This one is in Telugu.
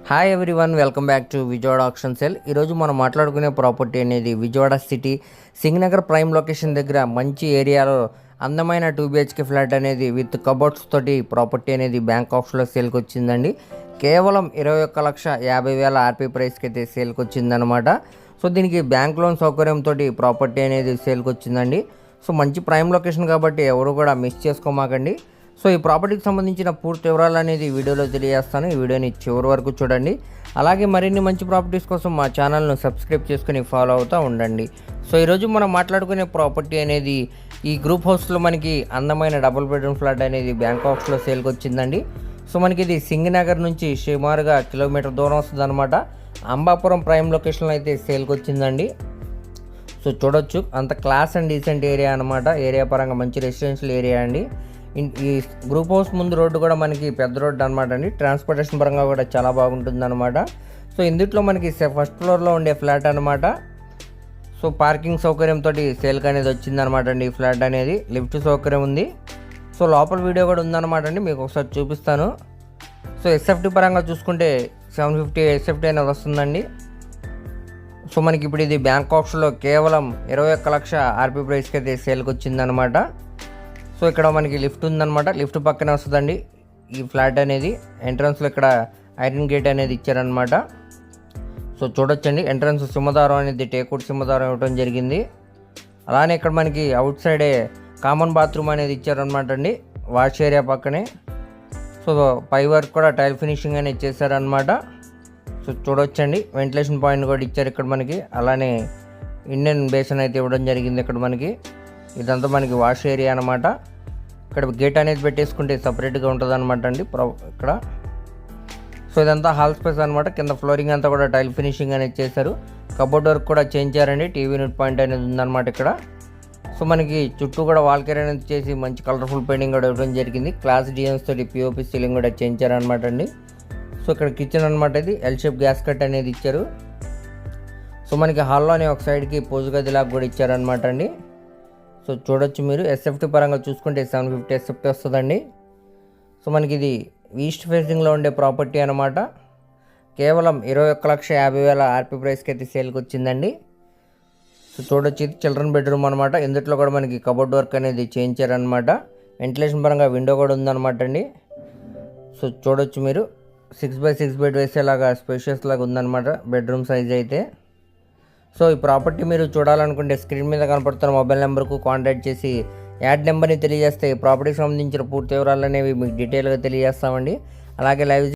Hi everyone, welcome back to Vijayawada auction sale. ఈరోజు మనం మాట్లాడుకునే ప్రాపర్టీ అనేది Vijayawada city Singh Nagar prime location దగ్గర మంచి ఏరియాలో అందమైన 2 BHK ఫ్లాట్ అనేది విత్ కబోర్డ్స్ తోటి ప్రాపర్టీ అనేది బ్యాంక్ ఆఫ్స్లో సేల్కి వచ్చిందండి. కేవలం 21,50,000 ఆర్పీ ప్రైస్కి అయితే సేల్కి వచ్చిందనమాట. సో దీనికి బ్యాంక్ లోన్ సౌకర్యంతో ప్రాపర్టీ అనేది సేల్కి వచ్చిందండి. సో మంచి ప్రైమ్ లొకేషన్ కాబట్టి ఎవరు కూడా మిస్ చేసుకోమాకండి. సో ఈ ప్రాపర్టీకి సంబంధించిన పూర్తి వివరాలు అనేది వీడియోలో తెలియజేస్తాను. ఈ వీడియోని చివరి వరకు చూడండి. అలాగే మరిన్ని మంచి ప్రాపర్టీస్ కోసం మా ఛానల్ను సబ్స్క్రైబ్ చేసుకుని ఫాలో అవుతూ ఉండండి. సో ఈరోజు మనం మాట్లాడుకునే ప్రాపర్టీ అనేది ఈ గ్రూప్ హౌస్లో మనకి అందమైన డబుల్ బెడ్రూమ్ ఫ్లాట్ అనేది బ్యాంక్ ఆఫ్స్లో సేల్కి వచ్చిందండి. సో మనకి ఇది సింగనగర్ నుంచి సుమారుగా కిలోమీటర్ దూరం వస్తుంది అనమాట. అంబాపురం ప్రైమ్ లొకేషన్లో అయితే సేల్కి వచ్చిందండి. సో చూడొచ్చు, అంత క్లాస్ అండ్ డీసెంట్ ఏరియా అనమాట. ఏరియా పరంగా మంచి రెసిడెన్షియల్ ఏరియా అండి. ఈ గ్రూప్ హౌస్ ముందు రోడ్డు కూడా మనకి పెద్ద రోడ్డు అనమాట అండి. ట్రాన్స్పోర్టేషన్ పరంగా కూడా చాలా బాగుంటుంది అనమాట. సో ఇందులో మనకి ఫస్ట్ ఫ్లోర్లో ఉండే ఫ్లాట్ అనమాట. సో పార్కింగ్ సౌకర్యంతో సేల్కి అనేది వచ్చిందనమాట అండి. ఈ ఫ్లాట్ అనేది లిఫ్ట్ సౌకర్యం ఉంది. సో లోపల వీడియో కూడా ఉందన్నమాట అండి, మీకు ఒకసారి చూపిస్తాను. సో ఎస్ఎఫ్టీ పరంగా చూసుకుంటే 750 ఎస్ఎఫ్టీ అనేది వస్తుందండి. సో మనకి ఇప్పుడు ఇది బ్యాంక్ ఆఫ్స్లో కేవలం 21,00,000 ఆర్పీ ప్రైస్కి అయితే సేల్కి వచ్చిందనమాట. సో ఇక్కడ మనకి లిఫ్ట్ ఉందన్నమాట. లిఫ్ట్ పక్కనే వస్తుందండి ఈ ఫ్లాట్ అనేది. ఎంట్రన్స్లో ఇక్కడ ఐరన్ గేట్ అనేది ఇచ్చారనమాట. సో చూడొచ్చండి, ఎంట్రన్స్ సింహద్వారం అనేది టేకుడ్ సింహద్వారం ఇవ్వడం జరిగింది. అలానే ఇక్కడ మనకి అవుట్ సైడే కామన్ బాత్రూమ్ అనేది ఇచ్చారనమాట అండి, వాష్ ఏరియా పక్కనే. సో పై వర్క్ కూడా టైల్ ఫినిషింగ్ అనేది చేశారనమాట. సో చూడొచ్చండి, వెంటిలేషన్ పాయింట్ కూడా ఇచ్చారు ఇక్కడ మనకి. అలానే ఇండియన్ బేసిన్ అయితే ఇవ్వడం జరిగింది ఇక్కడ మనకి. ఇదంతా మనకి వాష్ ఏరియా అనమాట. ఇక్కడ గేట్ అనేది పెట్టేసుకుంటే సపరేట్గా ఉంటుంది అనమాట అండి ఇక్కడ. సో ఇదంతా హాల్ స్పేస్ అనమాట. కింద ఫ్లోరింగ్ అంతా కూడా టైల్ ఫినిషింగ్ అనేది చేశారు. కబోర్డ్ వర్క్ కూడా చేయించారండి. టీవీ యూనిట్ పాయింట్ అనేది ఉందన్నమాట ఇక్కడ. సో మనకి చుట్టూ కూడా వాల్ కేర్ అనేది చేసి మంచి కలర్ఫుల్ పెయింటింగ్ కూడా ఇవ్వడం జరిగింది. క్లాస్ డిజైన్స్ తోటి పిఓపి సీలింగ్ కూడా చేయించారనమాట అండి. సో ఇక్కడ కిచెన్ అనమాట. ఇది ఎల్ షేప్ గ్యాస్ కట్ అనేది ఇచ్చారు. సో మనకి హాల్లోనే ఒక సైడ్కి పూజ గదిలాగా కూడా ఇచ్చారనమాట అండి. సో చూడొచ్చు మీరు, ఎస్ఎఫ్టీ పరంగా చూసుకుంటే 750 ఎస్ఎఫ్టీ వస్తుందండి. సో మనకి ఇది ఈస్ట్ ఫేసింగ్లో ఉండే ప్రాపర్టీ అనమాట. కేవలం 21,50,000 ఆర్పీ ప్రైస్కి అయితే సేల్కి వచ్చిందండి. సో చూడొచ్చు, ఇది చిల్డ్రన్ బెడ్రూమ్ అనమాట. ఇందులో కూడా మనకి కబోర్డ్ వర్క్ అనేది చేయించారనమాట. వెంటిలేషన్ పరంగా విండో కూడా ఉందన్నమాట అండి. సో చూడొచ్చు మీరు, 6x6 బెడ్ వేసేలాగా స్పేషియస్ లాగా ఉందన్నమాట బెడ్రూమ్ సైజ్ అయితే. సో ఈ ప్రాపర్టీ మీరు చూడాలనుకుంటే స్క్రీన్ మీద కనపడుతున్న మొబైల్ నెంబర్కు కాంటాక్ట్ చేసి యాడ్ నెంబర్ని తెలియజేస్తే ఈ ప్రాపర్టీకి సంబంధించిన పూర్తి వివరాలు అనేవి మీకు డీటెయిల్గా తెలియజేస్తామండి. అలాగే లైవ్